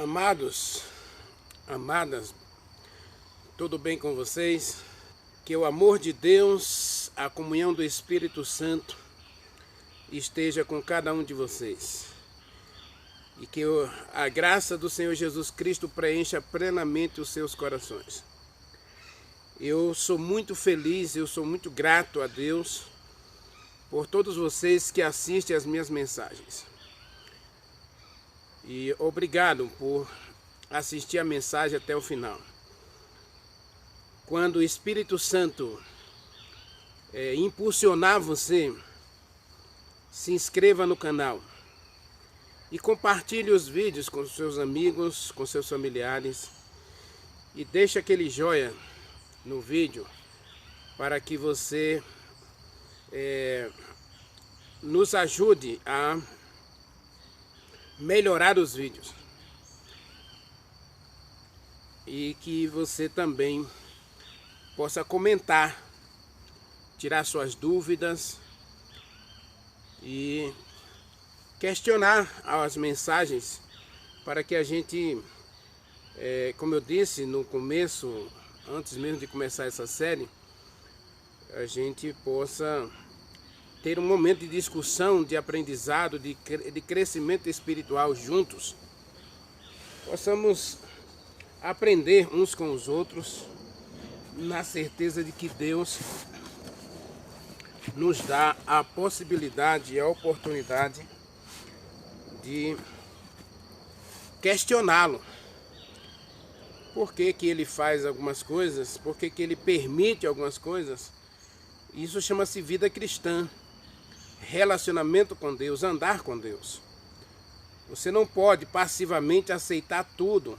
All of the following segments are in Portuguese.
Amados, amadas, tudo bem com vocês? Que o amor de Deus, a comunhão do Espírito Santo esteja com cada um de vocês. E que a graça do Senhor Jesus Cristo preencha plenamente os seus corações. Eu sou muito feliz, eu sou muito grato a Deus por todos vocês que assistem às minhas mensagens. E obrigado por assistir a mensagem até o final. Quando o Espírito Santo impulsionar você, se inscreva no canal e compartilhe os vídeos com seus amigos, com seus familiares e deixe aquele joinha no vídeo para que você nos ajude a melhorar os vídeos e que você também possa comentar, tirar suas dúvidas e questionar as mensagens para que a gente, como eu disse no começo, antes mesmo de começar essa série, a gente possa ter um momento de discussão, de aprendizado, de crescimento espiritual juntos. Possamos aprender uns com os outros, na certeza de que Deus nos dá a possibilidade e a oportunidade de questioná-lo. Por que que ele faz algumas coisas? Por que que ele permite algumas coisas? Isso chama-se vida cristã. Relacionamento com Deus, andar com Deus. Você não pode passivamente aceitar tudo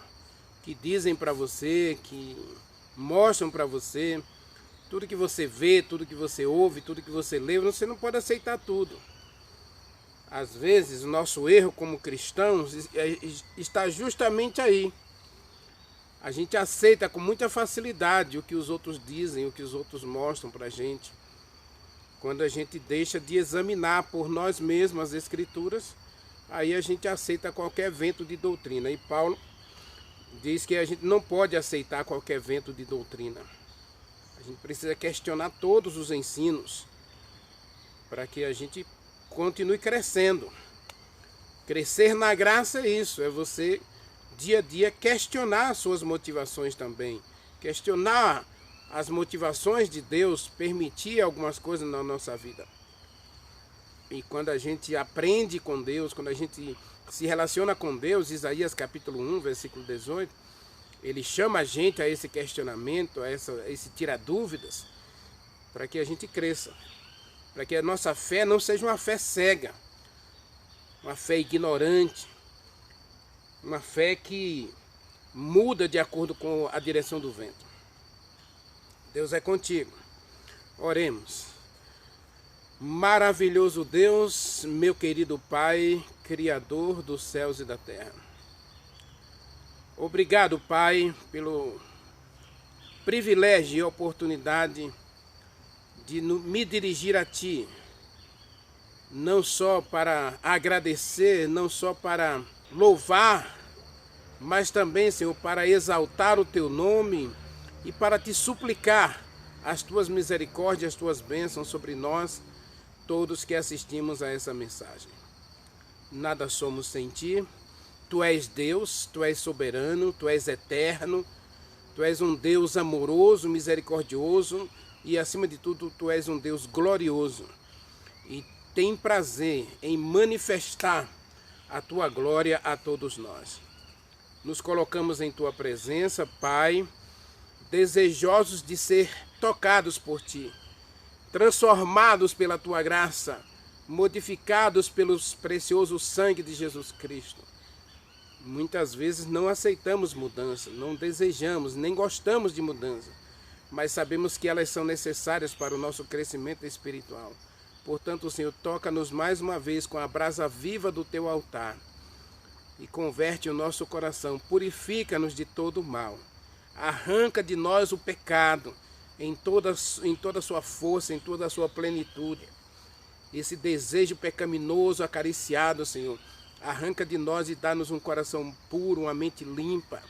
que dizem para você, que mostram para você, tudo que você vê, tudo que você ouve, tudo que você lê, você não pode aceitar tudo. Às vezes o nosso erro como cristãos está justamente aí. A gente aceita com muita facilidade o que os outros dizem, o que os outros mostram para a gente. Quando a gente deixa de examinar por nós mesmos as Escrituras, aí a gente aceita qualquer vento de doutrina. E Paulo diz que a gente não pode aceitar qualquer vento de doutrina. A gente precisa questionar todos os ensinos para que a gente continue crescendo. Crescer na graça é isso, é você dia a dia questionar as suas motivações também. Questionar as motivações de Deus, permitir algumas coisas na nossa vida. E quando a gente aprende com Deus, quando a gente se relaciona com Deus, Isaías capítulo 1, versículo 18, ele chama a gente a esse questionamento, a esse tirar dúvidas, para que a gente cresça. Para que a nossa fé não seja uma fé cega, uma fé ignorante, uma fé que muda de acordo com a direção do vento. Deus é contigo. Oremos. Maravilhoso Deus, meu querido Pai, Criador dos céus e da terra. Obrigado, Pai, pelo privilégio e oportunidade de me dirigir a Ti, não só para agradecer, não só para louvar, mas também, Senhor, para exaltar o Teu nome e para Te suplicar as Tuas misericórdias, as Tuas bênçãos sobre nós, todos que assistimos a essa mensagem. Nada somos sem Ti. Tu és Deus, Tu és soberano, Tu és eterno, Tu és um Deus amoroso, misericordioso e, acima de tudo, Tu és um Deus glorioso. E tem prazer em manifestar a Tua glória a todos nós. Nos colocamos em Tua presença, Pai, desejosos de ser tocados por Ti, transformados pela Tua graça, modificados pelo precioso sangue de Jesus Cristo. Muitas vezes não aceitamos mudança, não desejamos, nem gostamos de mudança, mas sabemos que elas são necessárias para o nosso crescimento espiritual. Portanto, Senhor, toca-nos mais uma vez com a brasa viva do Teu altar e converte o nosso coração, purifica-nos de todo o mal. Arranca de nós o pecado em toda a sua força, em toda a sua plenitude. Esse desejo pecaminoso acariciado, Senhor, Arranca de nós e dá-nos um coração puro, uma mente limpa,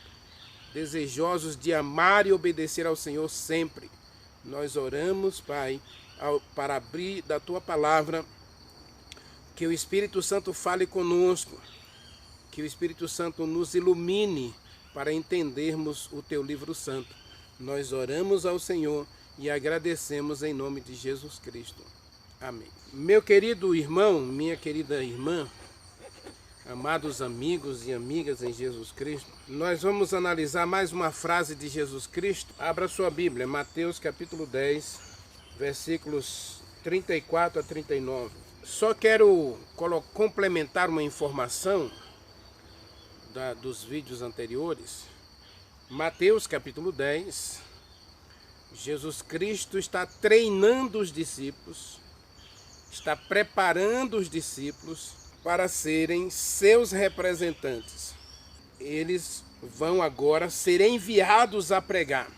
desejosos de amar e obedecer ao Senhor sempre. Nós oramos, Pai, para abrir da Tua palavra, que o Espírito Santo fale conosco, que o Espírito Santo nos ilumine para entendermos o Teu livro santo. Nós oramos ao Senhor e agradecemos em nome de Jesus Cristo. Amém. Meu querido irmão, minha querida irmã, amados amigos e amigas em Jesus Cristo, nós vamos analisar mais uma frase de Jesus Cristo. Abra sua Bíblia, Mateus capítulo 10, versículos 34 a 39. Só quero complementar uma informação dos vídeos anteriores. Mateus capítulo 10, Jesus Cristo está treinando os discípulos, está preparando os discípulos para serem seus representantes. Eles vão agora ser enviados a pregar,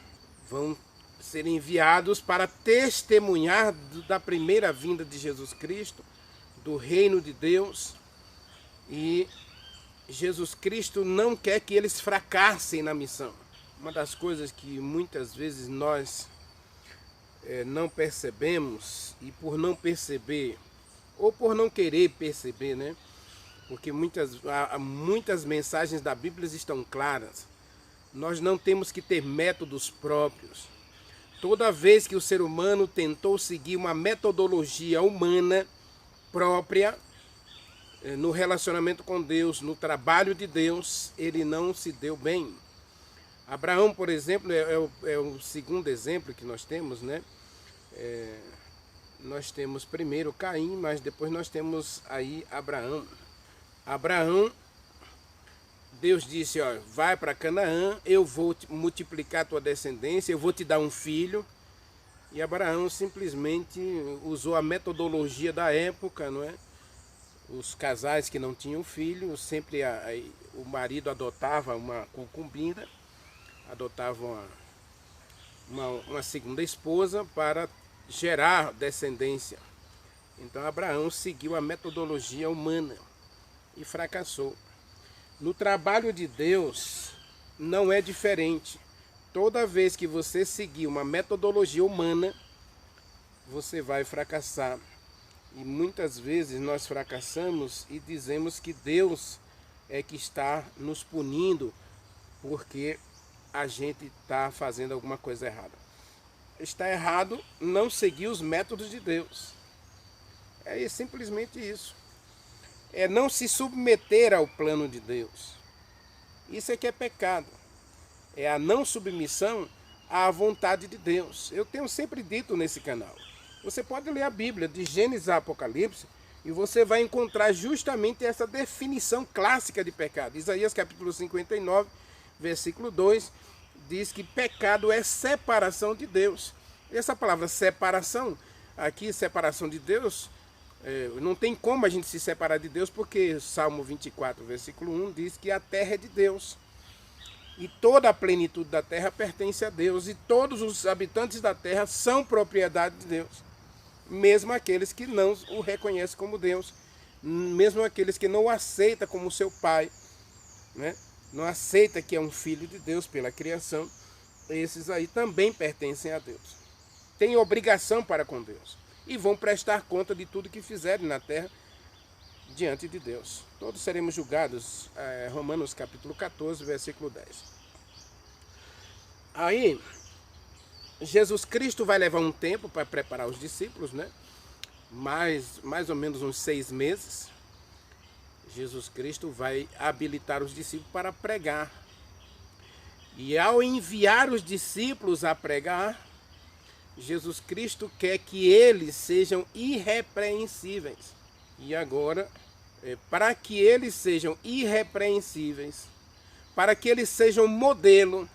vão ser enviados para testemunhar da primeira vinda de Jesus Cristo, do reino de Deus. E Jesus Cristo não quer que eles fracassem na missão. Uma das coisas que muitas vezes nós não percebemos, e por não perceber, ou por não querer perceber, né? Porque muitas mensagens da Bíblia estão claras. Nós não temos que ter métodos próprios. Toda vez que o ser humano tentou seguir uma metodologia humana própria, no relacionamento com Deus, no trabalho de Deus, ele não se deu bem. Abraão, por exemplo, é o segundo exemplo que nós temos, né? Nós temos primeiro Caim, mas depois nós temos aí Abraão. Abraão, Deus disse, ó, vai para Canaã, eu vou multiplicar a tua descendência, eu vou te dar um filho. E Abraão simplesmente usou a metodologia da época, não é? Os casais que não tinham filho, sempre o marido adotava uma concubina, adotava uma segunda esposa para gerar descendência. Então Abraão seguiu a metodologia humana e fracassou. No trabalho de Deus não é diferente. Toda vez que você seguir uma metodologia humana, você vai fracassar. E muitas vezes nós fracassamos e dizemos que Deus é que está nos punindo porque a gente está fazendo alguma coisa errada. Está errado não seguir os métodos de Deus. É simplesmente isso. É não se submeter ao plano de Deus. Isso é que é pecado. É a não submissão à vontade de Deus. Eu tenho sempre dito nesse canal. Você pode ler a Bíblia, de Gênesis a Apocalipse, e você vai encontrar justamente essa definição clássica de pecado. Isaías capítulo 59, versículo 2, diz que pecado é separação de Deus. Essa palavra separação, aqui separação de Deus, não tem como a gente se separar de Deus, porque Salmo 24, versículo 1, diz que a terra é de Deus. E toda a plenitude da terra pertence a Deus, e todos os habitantes da terra são propriedade de Deus. Mesmo aqueles que não o reconhecem como Deus, mesmo aqueles que não o aceitam como seu pai, né? Não aceita que é um filho de Deus pela criação, esses aí também pertencem a Deus. Têm obrigação para com Deus e vão prestar conta de tudo que fizerem na terra diante de Deus. Todos seremos julgados, Romanos capítulo 14, versículo 10. Aí, Jesus Cristo vai levar um tempo para preparar os discípulos, né? Mais ou menos uns 6 meses. Jesus Cristo vai habilitar os discípulos para pregar. E ao enviar os discípulos a pregar, Jesus Cristo quer que eles sejam irrepreensíveis. E agora, para que eles sejam irrepreensíveis, para que eles sejam modelo,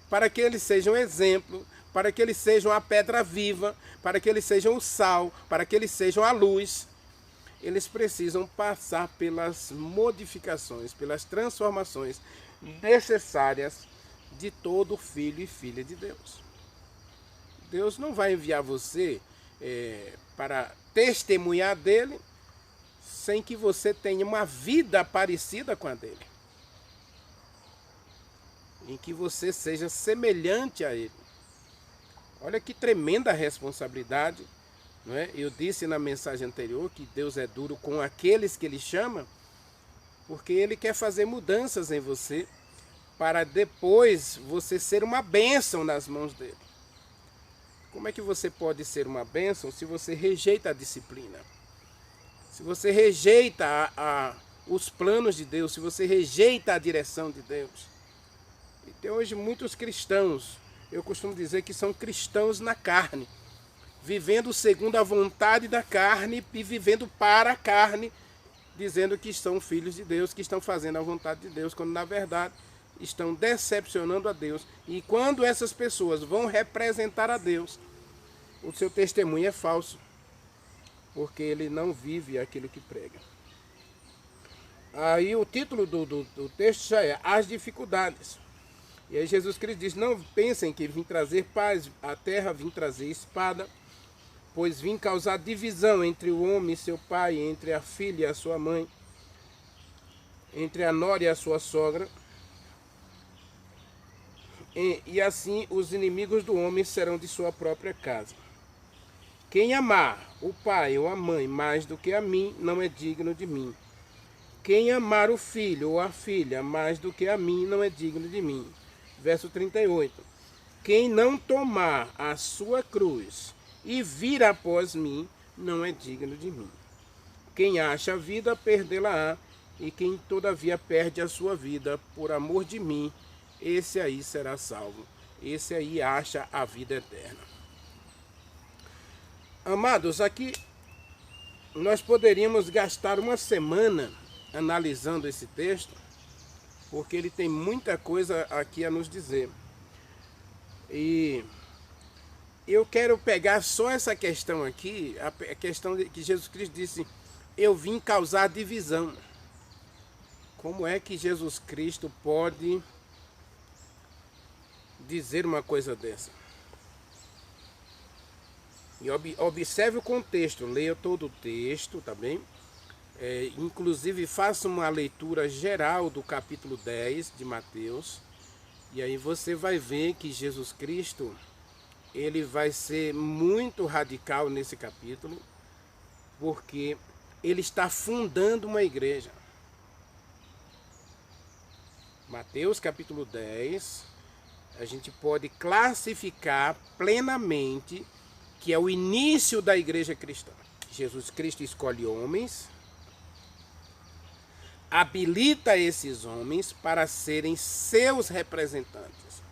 para que eles sejam exemplo, para que eles sejam a pedra viva, para que eles sejam o sal, para que eles sejam a luz, eles precisam passar pelas modificações, pelas transformações necessárias de todo filho e filha de Deus. Deus não vai enviar você para testemunhar dele sem que você tenha uma vida parecida com a dele, em que você seja semelhante a ele. Olha que tremenda responsabilidade, não é? Eu disse na mensagem anterior que Deus é duro com aqueles que ele chama, porque ele quer fazer mudanças em você, para depois você ser uma bênção nas mãos dele. Como é que você pode ser uma bênção se você rejeita a disciplina? Se você rejeita os planos de Deus, se você rejeita a direção de Deus. E tem hoje muitos cristãos, eu costumo dizer que são cristãos na carne, vivendo segundo a vontade da carne e vivendo para a carne, dizendo que são filhos de Deus, que estão fazendo a vontade de Deus, quando na verdade estão decepcionando a Deus. E quando essas pessoas vão representar a Deus, o seu testemunho é falso, porque ele não vive aquilo que prega. Aí o título do texto já é As Dificuldades. E aí Jesus Cristo diz, não pensem que vim trazer paz à terra, vim trazer espada, pois vim causar divisão entre o homem e seu pai, entre a filha e a sua mãe, entre a nora e a sua sogra. E assim os inimigos do homem serão de sua própria casa. Quem amar o pai ou a mãe mais do que a mim, não é digno de mim. Quem amar o filho ou a filha mais do que a mim, não é digno de mim. Verso 38. Quem não tomar a sua cruz e vir após mim, não é digno de mim. Quem acha a vida, perdê-la-á, e quem todavia perde a sua vida por amor de mim, esse aí será salvo. Esse aí acha a vida eterna. Amados, aqui nós poderíamos gastar uma semana analisando esse texto, porque ele tem muita coisa aqui a nos dizer. E eu quero pegar só essa questão aqui, a questão de que Jesus Cristo disse, eu vim causar divisão. Como é que Jesus Cristo pode dizer uma coisa dessa? E observe o contexto, leia todo o texto, tá bem? Inclusive faça uma leitura geral do capítulo 10 de Mateus, e aí você vai ver que Jesus Cristo, ele vai ser muito radical nesse capítulo, porque ele está fundando uma igreja. Mateus capítulo 10, a gente pode classificar plenamente que é o início da igreja cristã. Jesus Cristo escolhe homens, habilita esses homens para serem seus representantes,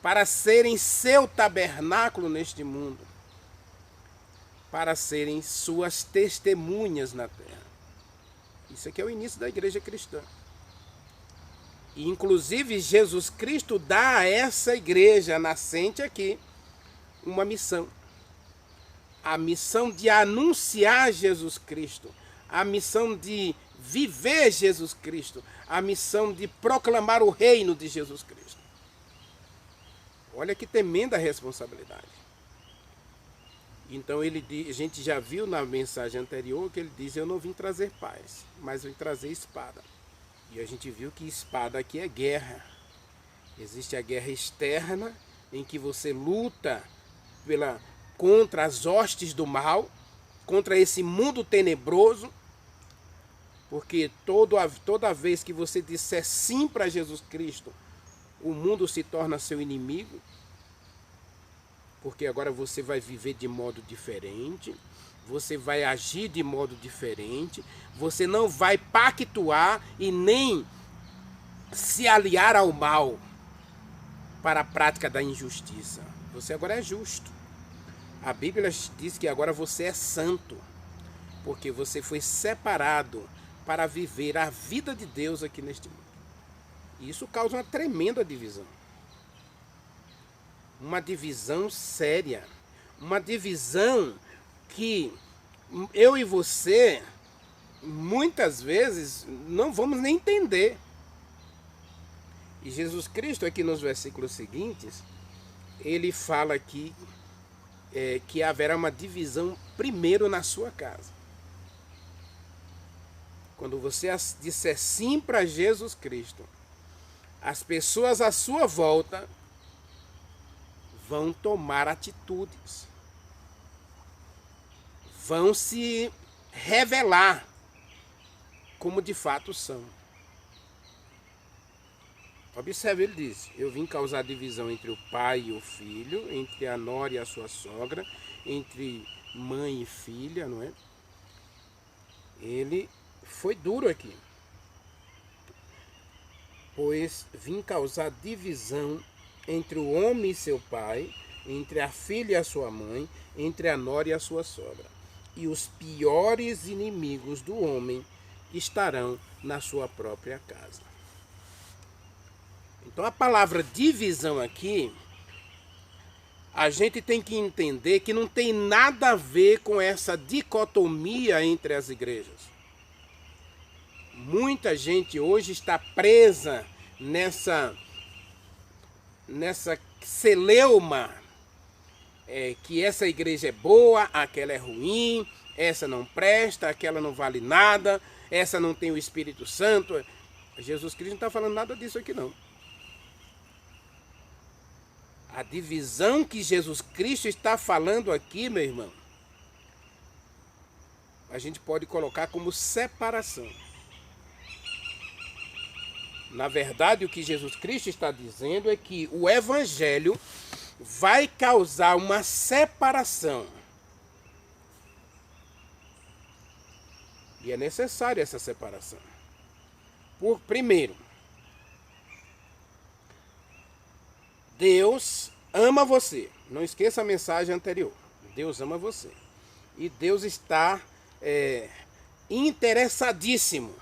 para serem seu tabernáculo neste mundo, para serem suas testemunhas na terra. Isso aqui é o início da igreja cristã. E, inclusive, Jesus Cristo dá a essa igreja nascente aqui uma missão. A missão de anunciar Jesus Cristo, a missão de viver Jesus Cristo, a missão de proclamar o reino de Jesus Cristo. Olha que tremenda responsabilidade. Então a gente já viu na mensagem anterior que ele diz, eu não vim trazer paz, mas vim trazer espada. E a gente viu que espada aqui é guerra. Existe a guerra externa, em que você luta contra as hostes do mal, contra esse mundo tenebroso, porque toda vez que você disser sim para Jesus Cristo, o mundo se torna seu inimigo, porque agora você vai viver de modo diferente, você vai agir de modo diferente, você não vai pactuar e nem se aliar ao mal para a prática da injustiça. Você agora é justo. A Bíblia diz que agora você é santo, porque você foi separado para viver a vida de Deus aqui neste mundo. E isso causa uma tremenda divisão. Uma divisão séria. Uma divisão que eu e você, muitas vezes, não vamos nem entender. E Jesus Cristo, aqui nos versículos seguintes, ele fala aqui que haverá uma divisão primeiro na sua casa. quando você disser sim para Jesus Cristo, as pessoas à sua volta vão tomar atitudes, vão se revelar como de fato são. Observe, ele diz: eu vim causar divisão entre o pai e o filho, entre a nora e a sua sogra, entre mãe e filha, não é? Ele foi duro aqui. Pois vim causar divisão entre o homem e seu pai, entre a filha e a sua mãe, entre a nora e a sua sogra. E os piores inimigos do homem estarão na sua própria casa. Então a palavra divisão aqui, a gente tem que entender que não tem nada a ver com essa dicotomia entre as igrejas. Muita gente hoje está presa nessa celeuma, que essa igreja é boa, aquela é ruim, essa não presta, aquela não vale nada, essa não tem o Espírito Santo. Jesus Cristo não está falando nada disso aqui não. A divisão que Jesus Cristo está falando aqui, meu irmão, a gente pode colocar como separação. Na verdade, o que Jesus Cristo está dizendo é que o Evangelho vai causar uma separação. E é necessária essa separação. Primeiro, Deus ama você. Não esqueça a mensagem anterior. Deus ama você. E Deus está interessadíssimo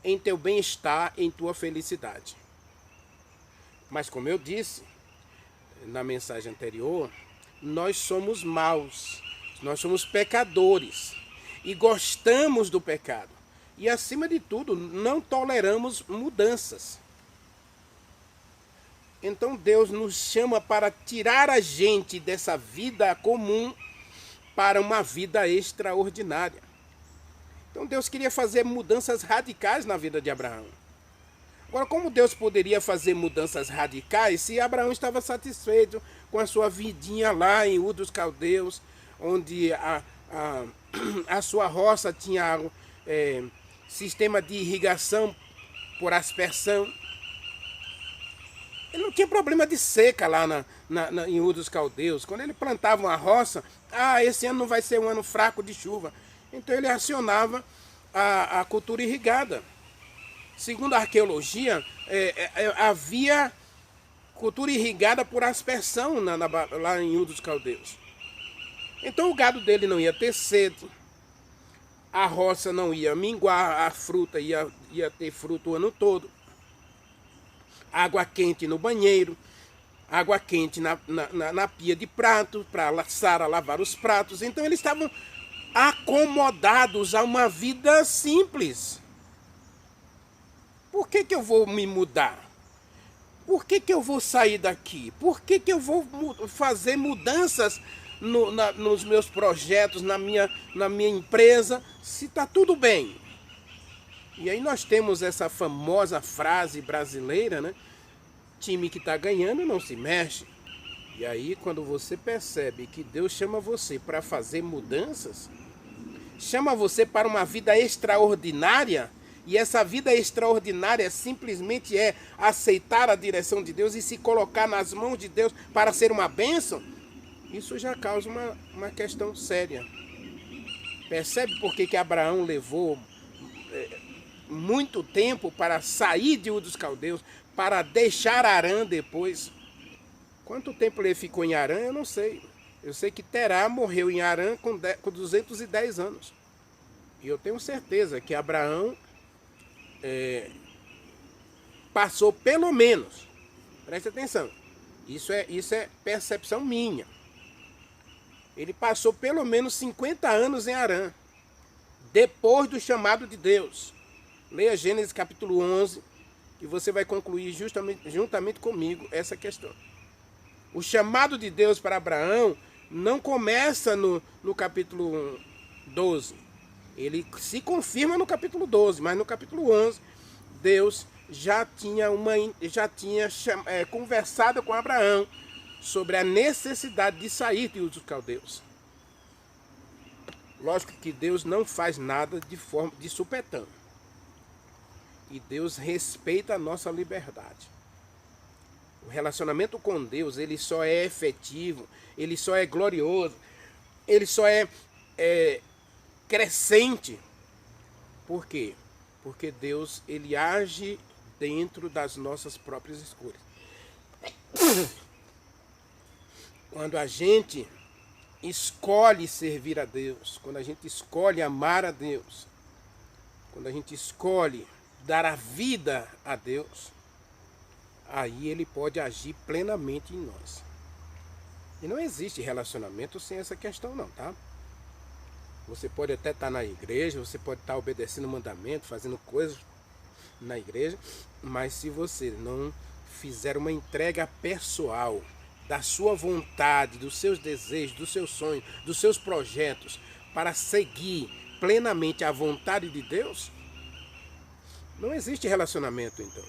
em teu bem-estar, em tua felicidade. Mas como eu disse na mensagem anterior, nós somos maus, nós somos pecadores e gostamos do pecado. E acima de tudo, não toleramos mudanças. Então Deus nos chama para tirar a gente dessa vida comum para uma vida extraordinária. Então Deus queria fazer mudanças radicais na vida de Abraão. Agora, como Deus poderia fazer mudanças radicais se Abraão estava satisfeito com a sua vidinha lá em Ur dos Caldeus, onde a sua roça tinha sistema de irrigação por aspersão? Ele não tinha problema de seca lá em Ur dos Caldeus. Quando ele plantava uma roça, esse ano não vai ser um ano fraco de chuva. Então ele acionava a cultura irrigada. Segundo a arqueologia, havia cultura irrigada por aspersão lá em Ur dos Caldeus. Então o gado dele não ia ter sede, a roça não ia minguar, a fruta ia ter fruto o ano todo. Água quente no banheiro, água quente na pia de prato, para Sara lavar os pratos. Então eles estavam acomodados a uma vida simples. Por que eu vou me mudar? Por que eu vou sair daqui? Por que eu vou fazer mudanças nos meus projetos, na minha empresa, se está tudo bem? E aí nós temos essa famosa frase brasileira, né? Time que está ganhando não se mexe. E aí quando você percebe que Deus chama você para fazer mudanças, chama você para uma vida extraordinária, e essa vida extraordinária simplesmente é aceitar a direção de Deus e se colocar nas mãos de Deus para ser uma bênção, isso já causa uma questão séria. Percebe por que Abraão levou muito tempo para sair de Ur dos Caldeus, para deixar Harã depois? Quanto tempo ele ficou em Harã, eu não sei. Eu sei que Terá morreu em Harã com 210 anos. E eu tenho certeza que Abraão passou pelo menos, preste atenção, isso é percepção minha, ele passou pelo menos 50 anos em Harã, depois do chamado de Deus. Leia Gênesis capítulo 11, que você vai concluir juntamente comigo essa questão. O chamado de Deus para Abraão não começa no capítulo 12. Ele se confirma no capítulo 12, mas no capítulo 11, Deus já tinha conversado com Abraão sobre a necessidade de sair de Ur dos Caldeus. Lógico que Deus não faz nada de forma de supetão. E Deus respeita a nossa liberdade. O relacionamento com Deus, ele só é efetivo, ele só é glorioso, ele só é crescente. Por quê? Porque Deus, ele age dentro das nossas próprias escolhas. Quando a gente escolhe servir a Deus, quando a gente escolhe amar a Deus, quando a gente escolhe dar a vida a Deus, aí ele pode agir plenamente em nós. E não existe relacionamento sem essa questão não, tá? Você pode até estar na igreja, você pode estar obedecendo o mandamento, fazendo coisas na igreja, mas se você não fizer uma entrega pessoal da sua vontade, dos seus desejos, dos seus sonhos, dos seus projetos, para seguir plenamente a vontade de Deus, não existe relacionamento então.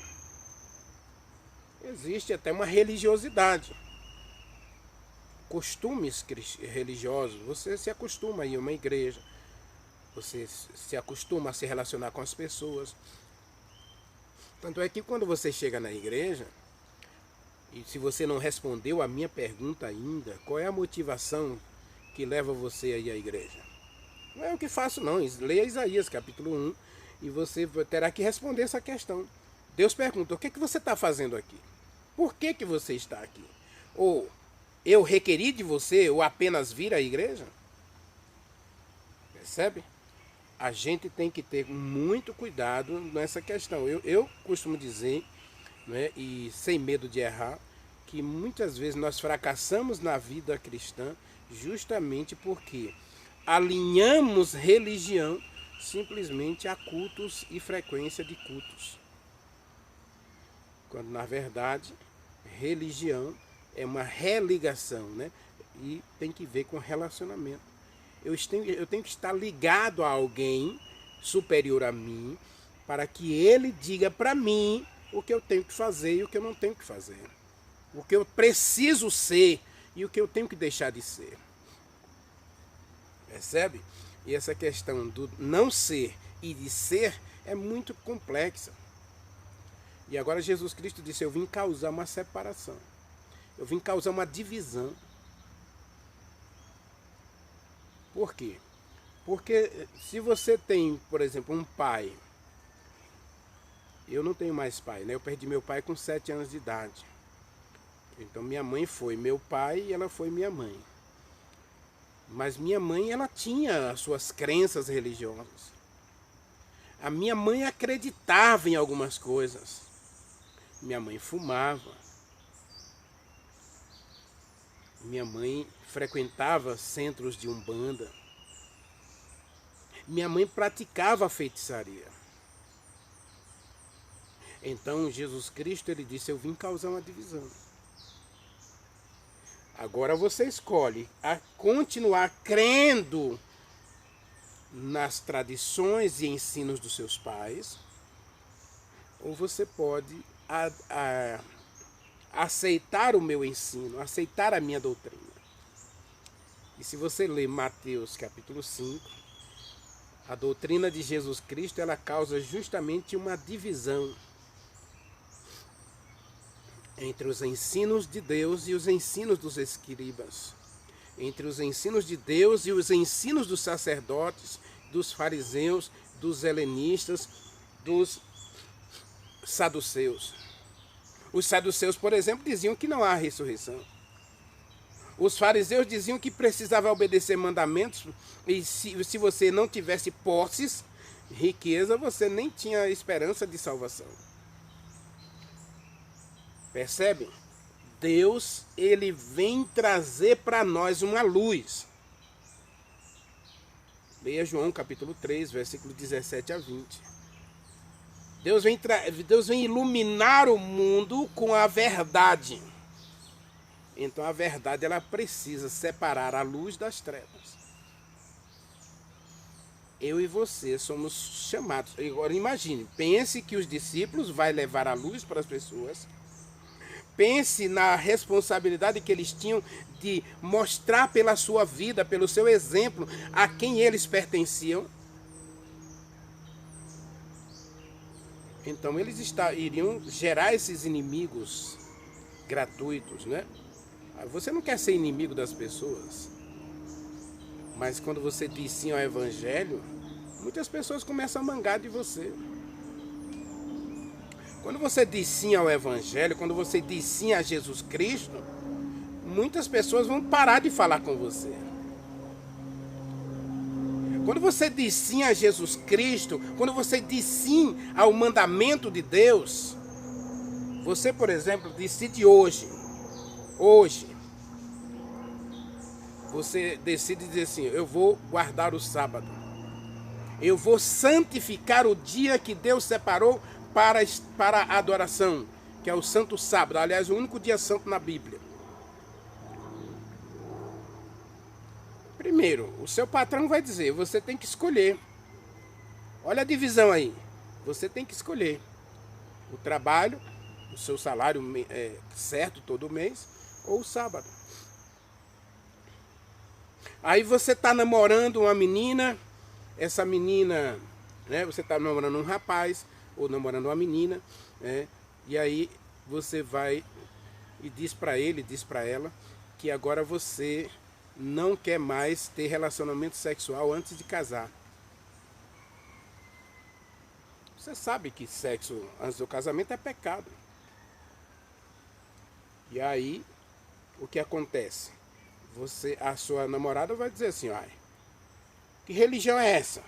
Existe até uma religiosidade. Costumes religiosos, você se acostuma a ir a uma igreja, você se acostuma a se relacionar com as pessoas. Tanto é que quando você chega na igreja, e se você não respondeu a minha pergunta ainda, qual é a motivação que leva você a ir à igreja? Não é o que faço não, leia Isaías capítulo 1 e você terá que responder essa questão. Deus pergunta, o que você está fazendo aqui? Por que você está aqui? Ou eu requeri de você ou apenas vir à igreja? Percebe? A gente tem que ter muito cuidado nessa questão. Eu costumo dizer, né, e sem medo de errar, que muitas vezes nós fracassamos na vida cristã justamente porque alinhamos religião simplesmente a cultos e frequência de cultos. Quando na verdade religião é uma religação, né? E tem que ver com relacionamento. Eu tenho que estar ligado a alguém superior a mim para que ele diga para mim o que eu tenho que fazer e o que eu não tenho que fazer. O que eu preciso ser e o que eu tenho que deixar de ser. Percebe? E essa questão do não ser e de ser é muito complexa. E agora Jesus Cristo disse, eu vim causar uma separação. Eu vim causar uma divisão. Por quê? Porque se você tem, por exemplo, um pai. Eu não tenho mais pai, né? Eu perdi meu pai com 7 anos de idade. Então minha mãe foi meu pai e ela foi minha mãe. Mas minha mãe, ela tinha as suas crenças religiosas. A minha mãe acreditava em algumas coisas. Minha mãe fumava. Minha mãe frequentava centros de umbanda. Minha mãe praticava feitiçaria. Então Jesus Cristo, ele disse, eu vim causar uma divisão. Agora você escolhe a continuar crendo nas tradições e ensinos dos seus pais, ou você pode aceitar o meu ensino, aceitar a minha doutrina. E se você ler Mateus capítulo 5, a doutrina de Jesus Cristo, ela causa justamente uma divisão entre os ensinos de Deus e os ensinos dos escribas, entre os ensinos de Deus e os ensinos dos sacerdotes, dos fariseus, dos helenistas, dos saduceus. Os saduceus, por exemplo, diziam que não há ressurreição. Os fariseus diziam que precisava obedecer mandamentos e se você não tivesse posses, riqueza, você nem tinha esperança de salvação. Percebem? Deus, ele vem trazer para nós uma luz. Leia João capítulo 3, versículo 17 a 20. Deus vem iluminar o mundo com a verdade. Então a verdade, ela precisa separar a luz das trevas. eu e você somos chamados. Agora imagine, pense que os discípulos vai levar a luz para as pessoas. Pense na responsabilidade que eles tinham de mostrar pela sua vida, pelo seu exemplo, a quem eles pertenciam. Então eles iriam gerar esses inimigos gratuitos, né? Você não quer ser inimigo das pessoas, mas quando você diz sim ao Evangelho, muitas pessoas começam a mangar de você. Quando você diz sim ao Evangelho, quando você diz sim a Jesus Cristo, muitas pessoas vão parar de falar com você. Quando você diz sim a Jesus Cristo, quando você diz sim ao mandamento de Deus, você, por exemplo, decide hoje, você decide dizer assim, eu vou guardar o sábado. Eu vou santificar o dia que Deus separou para a adoração, que é o Santo Sábado. Aliás, o único dia santo na Bíblia. Primeiro, o seu patrão vai dizer, você tem que escolher. Olha a divisão aí. Você tem que escolher o trabalho, o seu salário certo todo mês, ou o sábado. Aí você está namorando uma menina, essa menina, né, você está namorando um rapaz, ou namorando uma menina, né, e aí você vai e diz para ele, diz para ela, que agora você não quer mais ter relacionamento sexual antes de casar. Você sabe que sexo antes do casamento é pecado. E aí, o que acontece? A sua namorada vai dizer assim, ai, que religião é essa?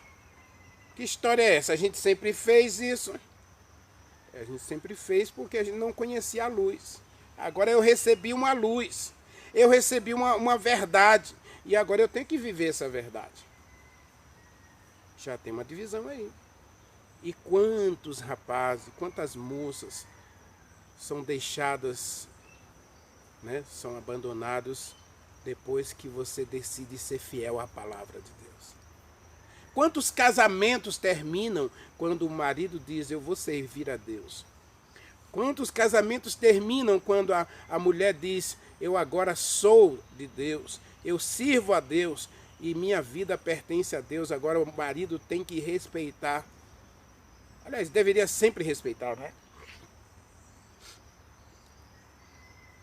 Que história é essa? A gente sempre fez isso. A gente sempre fez porque a gente não conhecia a luz. Agora eu recebi uma luz. Eu recebi uma verdade. E agora eu tenho que viver essa verdade. Já tem uma divisão aí. E quantos rapazes, quantas moças são deixadas, né, são abandonados depois que você decide ser fiel à palavra de Deus. Quantos casamentos terminam quando o marido diz, eu vou servir a Deus? Quantos casamentos terminam quando a mulher diz, eu agora sou de Deus, eu sirvo a Deus e minha vida pertence a Deus, agora o marido tem que respeitar. Aliás, deveria sempre respeitar, né?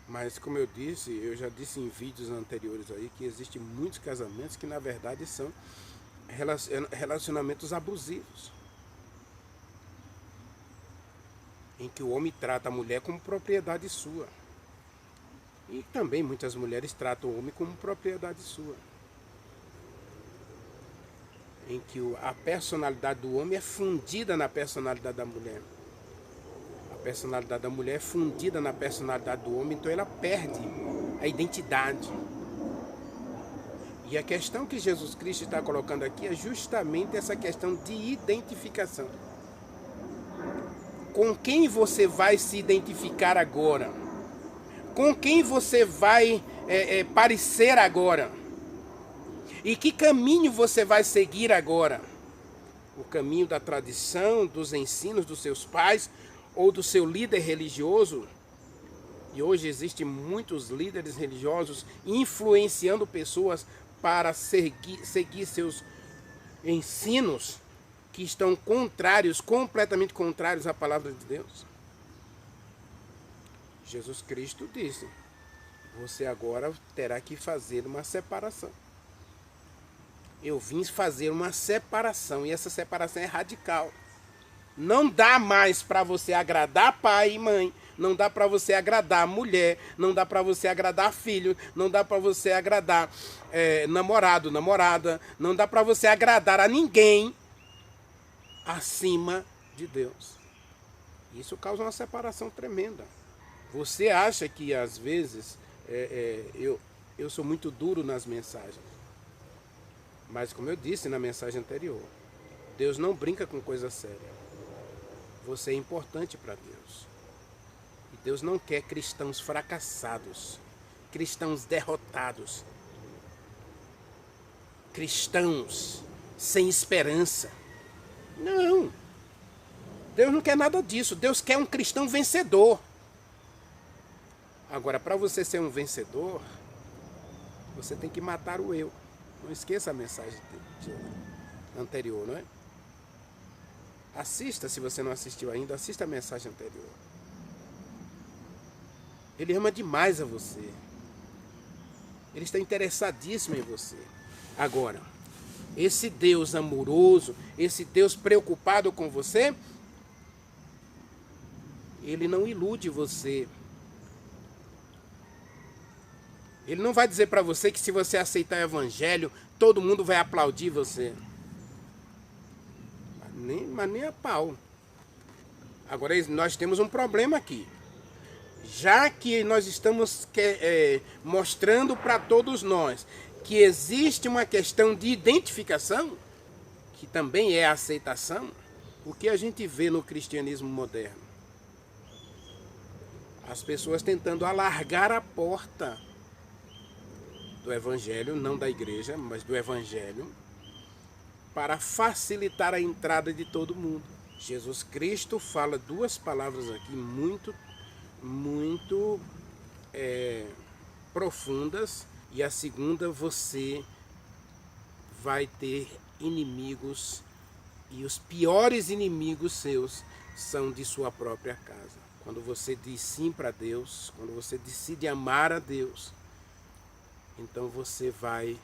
Mas como eu disse, eu já disse em vídeos anteriores aí que existem muitos casamentos que na verdade são relacionamentos abusivos. Em que o homem trata a mulher como propriedade sua. E também muitas mulheres tratam o homem como propriedade sua. Em que a personalidade do homem é fundida na personalidade da mulher. A personalidade da mulher é fundida na personalidade do homem, então ela perde a identidade. E a questão que Jesus Cristo está colocando aqui é justamente essa questão de identificação. Com quem você vai se identificar agora? Com quem você vai parecer agora? E que caminho você vai seguir agora? O caminho da tradição, dos ensinos dos seus pais ou do seu líder religioso? E hoje existem muitos líderes religiosos influenciando pessoas para seguir seus ensinos que estão contrários, completamente contrários à palavra de Deus. Jesus Cristo disse, você agora terá que fazer uma separação. Eu vim fazer uma separação e essa separação é radical. Não dá mais para você agradar pai e mãe, não dá para você agradar mulher, não dá para você agradar filho, não dá para você agradar namorado, namorada, não dá para você agradar a ninguém acima de Deus. Isso causa uma separação tremenda. Você acha que às vezes eu sou muito duro nas mensagens. Mas como eu disse na mensagem anterior, Deus não brinca com coisa séria. Você é importante para Deus. E Deus não quer cristãos fracassados, cristãos derrotados, cristãos sem esperança. Não. Deus não quer nada disso. Deus quer um cristão vencedor. Agora, para você ser um vencedor, você tem que matar o eu. Não esqueça a mensagem anterior, não é? Assista, se você não assistiu ainda, assista a mensagem anterior. Ele ama demais a você. Ele está interessadíssimo em você. Agora, esse Deus amoroso, esse Deus preocupado com você, ele não ilude você. Ele não vai dizer para você que se você aceitar o evangelho, todo mundo vai aplaudir você. Mas nem a pau. Agora, nós temos um problema aqui. Já que nós estamos mostrando para todos nós que existe uma questão de identificação, que também é a aceitação, o que a gente vê no cristianismo moderno? As pessoas tentando alargar a porta do evangelho, não da igreja, mas do evangelho, para facilitar a entrada de todo mundo. Jesus Cristo fala duas palavras aqui muito profundas, e a segunda: você vai ter inimigos, e os piores inimigos seus são de sua própria casa. Quando você diz sim para Deus, quando você decide amar a Deus, então você vai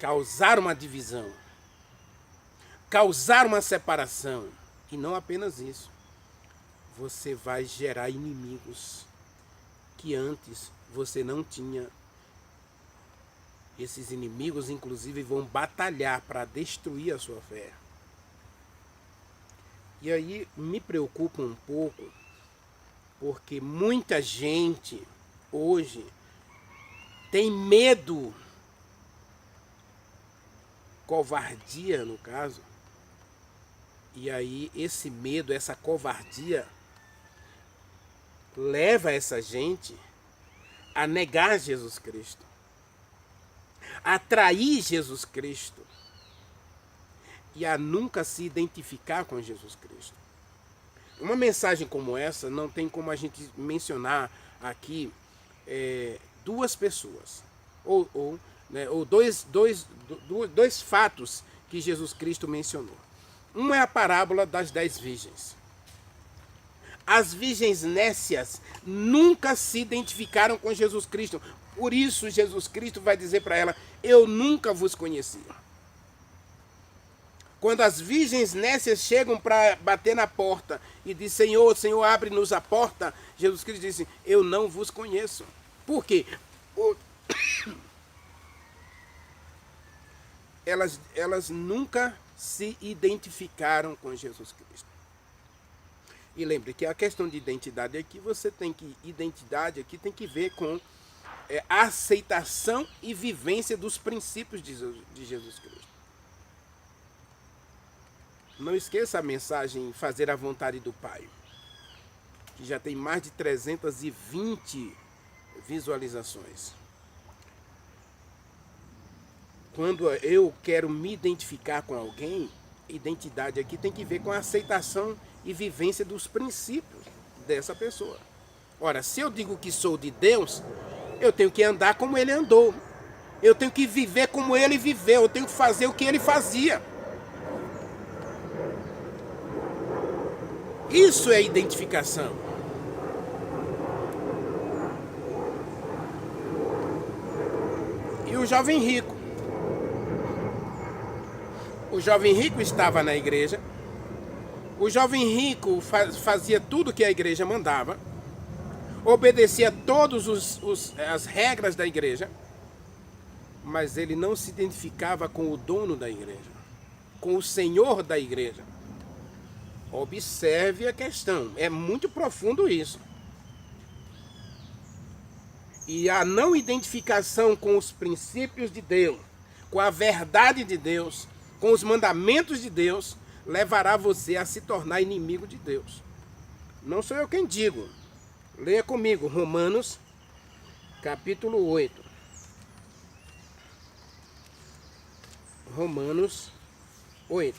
causar uma divisão, causar uma separação. E não apenas isso, você vai gerar inimigos que antes você não tinha. Esses inimigos, inclusive, vão batalhar para destruir a sua fé. E aí me preocupa um pouco, porque muita gente hoje tem medo, covardia no caso, e aí esse medo, essa covardia leva essa gente a negar Jesus Cristo, a trair Jesus Cristo e a nunca se identificar com Jesus Cristo. Uma mensagem como essa não tem como a gente mencionar aqui duas pessoas ou dois fatos que Jesus Cristo mencionou. Uma é a parábola das 10 virgens. As virgens nécias nunca se identificaram com Jesus Cristo. Por isso Jesus Cristo vai dizer para ela: eu nunca vos conheci. Quando as virgens nécias chegam para bater na porta e dizem: Senhor, Senhor, abre-nos a porta, Jesus Cristo disse: eu não vos conheço. Por quê? Elas nunca se identificaram com Jesus Cristo. E lembre que a questão de identidade aqui, identidade aqui tem que ver com a aceitação e vivência dos princípios de Jesus Cristo. Não esqueça a mensagem Fazer a Vontade do Pai, que já tem mais de 320 visualizações. Quando eu quero me identificar com alguém, identidade aqui tem que ver com a aceitação e vivência dos princípios dessa pessoa. Ora, se eu digo que sou de Deus, eu tenho que andar como ele andou. Eu tenho que viver como ele viveu. Eu tenho que fazer o que ele fazia. Isso é identificação. E o jovem rico? O jovem rico estava na igreja. O jovem rico fazia tudo que a igreja mandava, obedecia todas as regras da igreja, mas ele não se identificava com o dono da igreja, com o senhor da igreja. Observe a questão, é muito profundo isso. E a não identificação com os princípios de Deus, com a verdade de Deus, com os mandamentos de Deus, levará você a se tornar inimigo de Deus. Não sou eu quem digo. Leia comigo, Romanos, capítulo 8. Romanos 8.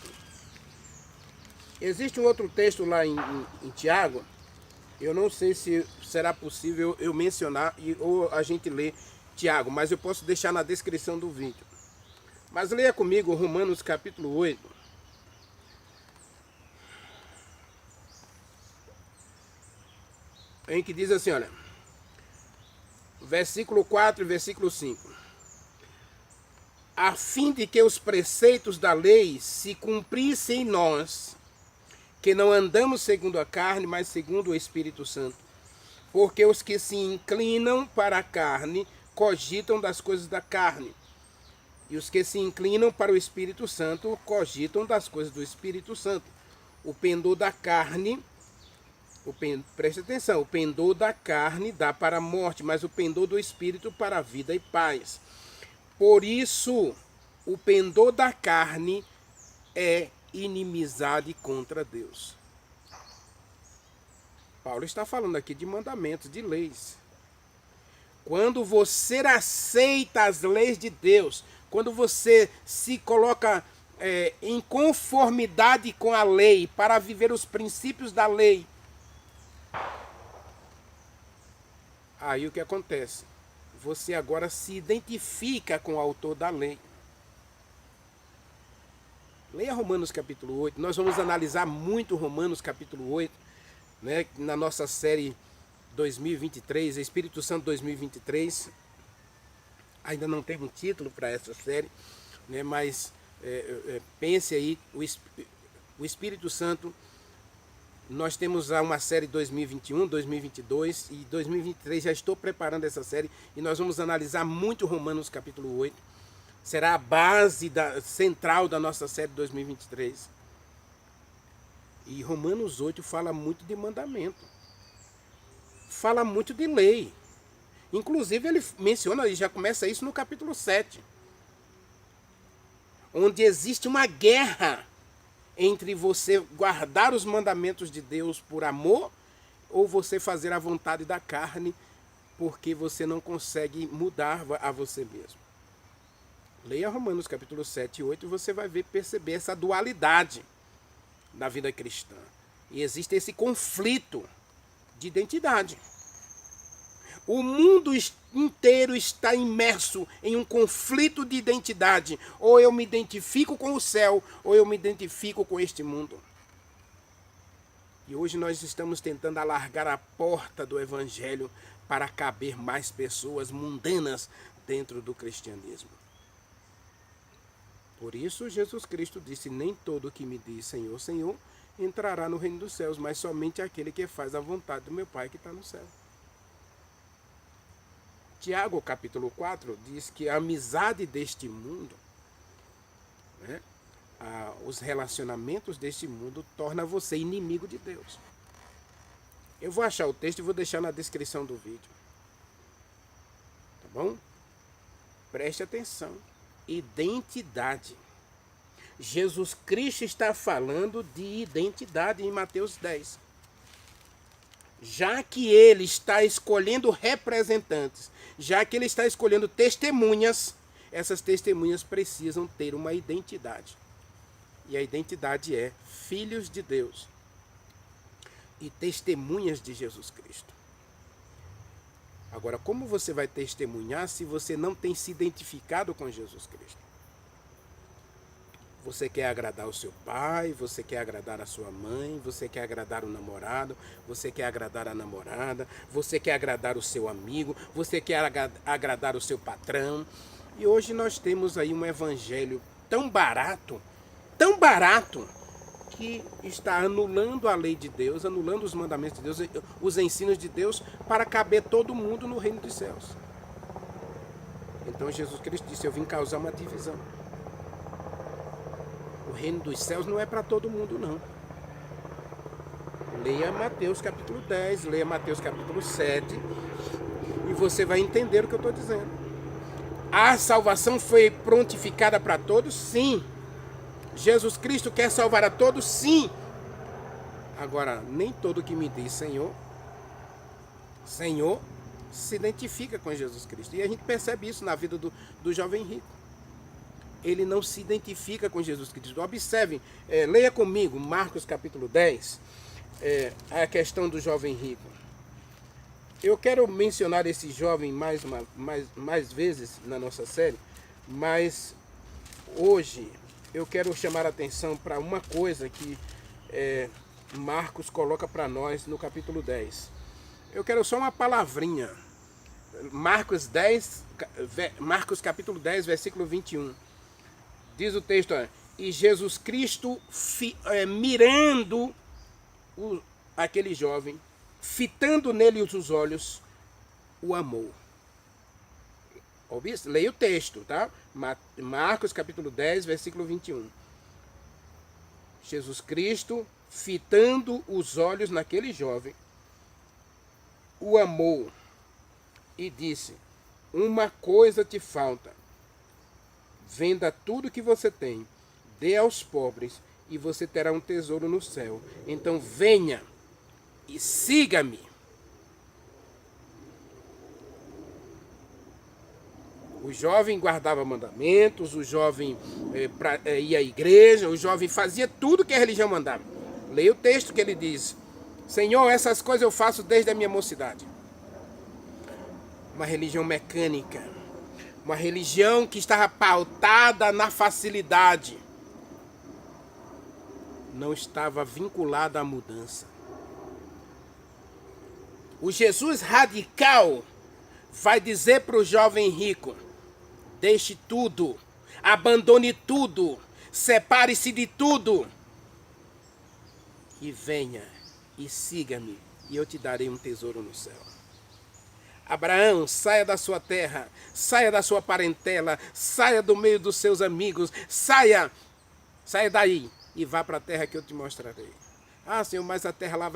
Existe um outro texto lá em Tiago, eu não sei se será possível eu mencionar ou a gente ler Tiago, mas eu posso deixar na descrição do vídeo. Mas leia comigo Romanos capítulo 8. Em que diz assim, olha, versículo 4 e versículo 5. A fim de que os preceitos da lei se cumprissem em nós, que não andamos segundo a carne, mas segundo o Espírito Santo. Porque os que se inclinam para a carne cogitam das coisas da carne, e os que se inclinam para o Espírito Santo cogitam das coisas do Espírito Santo. O pendor da carne, preste atenção, o pendor da carne dá para a morte, mas o pendor do Espírito para a vida e paz. Por isso, o pendor da carne é inimizade contra Deus. Paulo está falando aqui de mandamentos, de leis. Quando você aceita as leis de Deus, quando você se coloca em conformidade com a lei, para viver os princípios da lei, aí o que acontece? Você agora se identifica com o autor da lei. Leia Romanos capítulo 8. Nós vamos analisar muito Romanos capítulo 8, né, na nossa série 2023, Espírito Santo 2023. Ainda não tem um título para essa série, né, mas pense aí, o Espírito Santo, nós temos uma série 2021, 2022 e 2023, já estou preparando essa série e nós vamos analisar muito Romanos capítulo 8. Será a base central da nossa série 2023. E Romanos 8 fala muito de mandamento. Fala muito de lei. Inclusive ele menciona, e já começa isso no capítulo 7. Onde existe uma guerra entre você guardar os mandamentos de Deus por amor ou você fazer a vontade da carne porque você não consegue mudar a você mesmo. Leia Romanos capítulo 7 e 8 e você vai perceber essa dualidade na vida cristã. E existe esse conflito de identidade. O mundo inteiro está imerso em um conflito de identidade. Ou eu me identifico com o céu, ou eu me identifico com este mundo. E hoje nós estamos tentando alargar a porta do evangelho para caber mais pessoas mundanas dentro do cristianismo. Por isso Jesus Cristo disse, nem todo que me diz Senhor, Senhor, entrará no reino dos céus, mas somente aquele que faz a vontade do meu Pai que está no céu. Tiago capítulo 4 diz que a amizade deste mundo, né, os relacionamentos deste mundo, torna você inimigo de Deus. Eu vou achar o texto e vou deixar na descrição do vídeo. Tá bom? Preste atenção. Identidade. Jesus Cristo está falando de identidade em Mateus 10. Já que ele está escolhendo representantes, já que ele está escolhendo testemunhas, essas testemunhas precisam ter uma identidade. E a identidade é filhos de Deus e testemunhas de Jesus Cristo. Agora, como você vai testemunhar se você não tem se identificado com Jesus Cristo? Você quer agradar o seu pai, você quer agradar a sua mãe, você quer agradar o namorado, você quer agradar a namorada, você quer agradar o seu amigo, você quer agradar o seu patrão. E hoje nós temos aí um evangelho tão barato, que está anulando a lei de Deus, anulando os mandamentos de Deus, os ensinos de Deus, para caber todo mundo no reino dos céus. Então Jesus Cristo disse, eu vim causar uma divisão. O reino dos céus não é para todo mundo, não. Leia Mateus capítulo 10, leia Mateus capítulo 7, e você vai entender o que eu estou dizendo. A salvação foi prontificada para todos? Sim. Jesus Cristo quer salvar a todos? Sim. Agora, nem todo que me diz Senhor, Senhor, se identifica com Jesus Cristo. E a gente percebe isso na vida do jovem rico. ele não se identifica com Jesus Cristo. Observem, leia comigo Marcos capítulo 10, a questão do jovem rico. Eu quero mencionar esse jovem mais vezes na nossa série, mas hoje eu quero chamar a atenção para uma coisa que Marcos coloca para nós no capítulo 10. Eu quero só uma palavrinha. Marcos capítulo 10, versículo 21. Diz o texto, e Jesus Cristo, mirando aquele jovem, fitando nele os olhos, o amou. Leia o texto, tá? Marcos capítulo 10, versículo 21. Jesus Cristo, fitando os olhos naquele jovem, o amou e disse, uma coisa te falta, venda tudo que você tem, dê aos pobres e você terá um tesouro no céu. Então venha e siga-me. O jovem guardava mandamentos, o jovem ia à igreja, o jovem fazia tudo que a religião mandava. Leia o texto que ele diz, Senhor, essas coisas eu faço desde a minha mocidade. Uma religião mecânica, uma religião que estava pautada na facilidade, não estava vinculada à mudança. O Jesus radical vai dizer para o jovem rico, deixe tudo, abandone tudo, separe-se de tudo e venha e siga-me e eu te darei um tesouro no céu. Abraão, saia da sua terra, saia da sua parentela, saia do meio dos seus amigos, saia daí e vá para a terra que eu te mostrarei. Ah, Senhor, mas a terra lá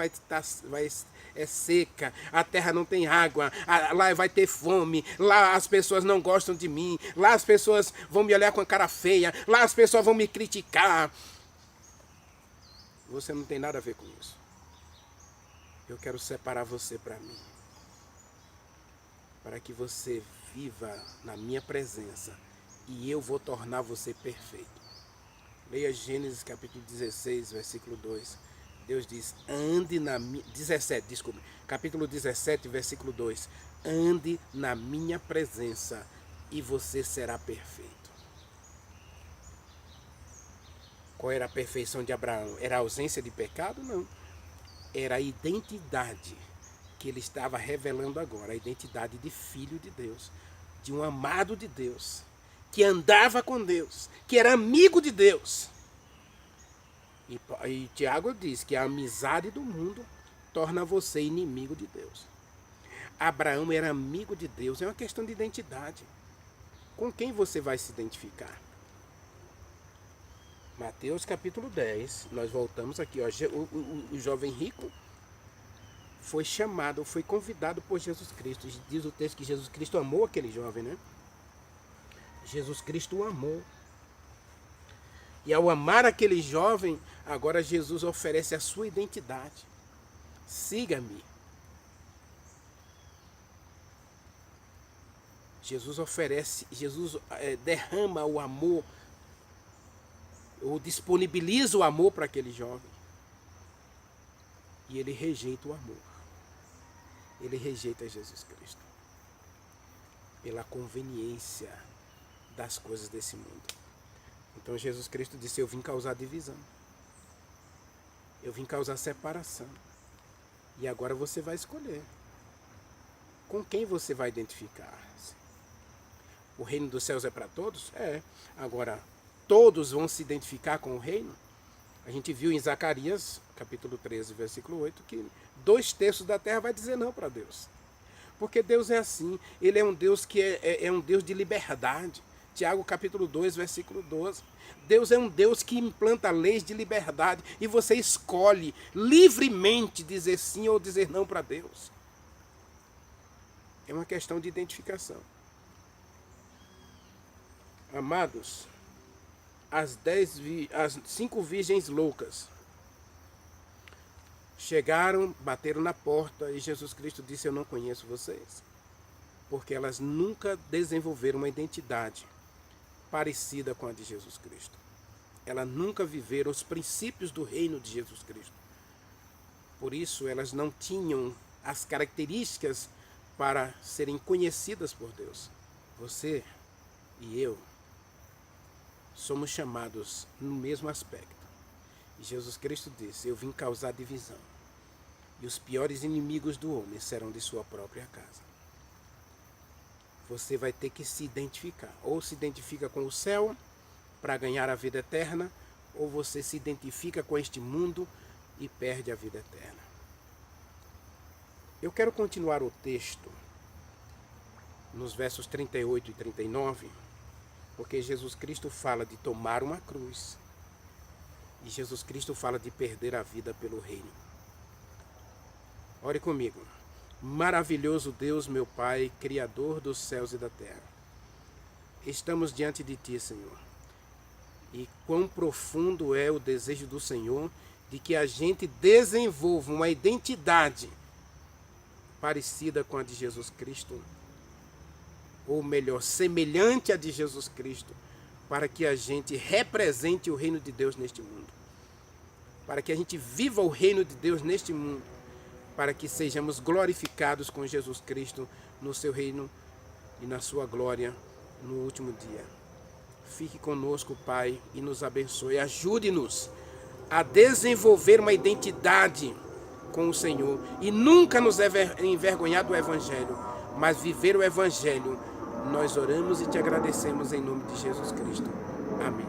é seca, a terra não tem água, lá vai ter fome, lá as pessoas não gostam de mim, lá as pessoas vão me olhar com a cara feia, lá as pessoas vão me criticar. Você não tem nada a ver com isso. Eu quero separar você para mim, para que você viva na minha presença e eu vou tornar você perfeito. Leia Gênesis capítulo 16, versículo 2. Deus diz, ande na minha... capítulo 17, versículo 2. Ande na minha presença e você será perfeito. Qual era a perfeição de Abraão? Era a ausência de pecado? Não. Era a identidade que ele estava revelando agora, a identidade de filho de Deus, de um amado de Deus, que andava com Deus, que era amigo de Deus. E Tiago diz que a amizade do mundo torna você inimigo de Deus. Abraão era amigo de Deus, é uma questão de identidade. Com quem você vai se identificar? Mateus capítulo 10, nós voltamos aqui, ó, o jovem rico foi chamado, foi convidado por Jesus Cristo. Diz o texto que Jesus Cristo amou aquele jovem, né? Jesus Cristo o amou. E ao amar aquele jovem, agora Jesus oferece a sua identidade. Siga-me. Jesus oferece, Jesus derrama o amor, ou disponibiliza o amor para aquele jovem. E ele rejeita o amor. Ele rejeita Jesus Cristo pela conveniência das coisas desse mundo. Então Jesus Cristo disse, eu vim causar divisão. Eu vim causar separação. E agora você vai escolher. Com quem você vai identificar-se? O reino dos céus é para todos? É. Agora, todos vão se identificar com o reino? A gente viu em Zacarias, capítulo 13, versículo 8, que 2/3 da terra vai dizer não para Deus. Porque Deus é assim, Ele é um Deus que é um Deus de liberdade. Tiago capítulo 2, versículo 12. Deus é um Deus que implanta leis de liberdade e você escolhe livremente dizer sim ou dizer não para Deus. É uma questão de identificação. Amados, as 5 virgens loucas chegaram, bateram na porta e Jesus Cristo disse, eu não conheço vocês. Porque elas nunca desenvolveram uma identidade parecida com a de Jesus Cristo. Elas nunca viveram os princípios do reino de Jesus Cristo. Por isso, elas não tinham as características para serem conhecidas por Deus. Você e eu somos chamados no mesmo aspecto. E Jesus Cristo disse: eu vim causar divisão, e os piores inimigos do homem serão de sua própria casa. Você vai ter que se identificar. Ou se identifica com o céu para ganhar a vida eterna, ou você se identifica com este mundo e perde a vida eterna. Eu quero continuar o texto nos versos 38 e 39, porque Jesus Cristo fala de tomar uma cruz e Jesus Cristo fala de perder a vida pelo reino. Ore comigo. Maravilhoso Deus, meu Pai, Criador dos céus e da terra. Estamos diante de Ti, Senhor. E quão profundo é o desejo do Senhor de que a gente desenvolva uma identidade parecida com a de Jesus Cristo, ou melhor, semelhante à de Jesus Cristo, para que a gente represente o reino de Deus neste mundo, para que a gente viva o reino de Deus neste mundo, para que sejamos glorificados com Jesus Cristo no seu reino e na sua glória no último dia. Fique conosco, Pai, e nos abençoe. Ajude-nos a desenvolver uma identidade com o Senhor e nunca nos envergonhar do Evangelho, mas viver o Evangelho. Nós oramos e te agradecemos em nome de Jesus Cristo. Amém.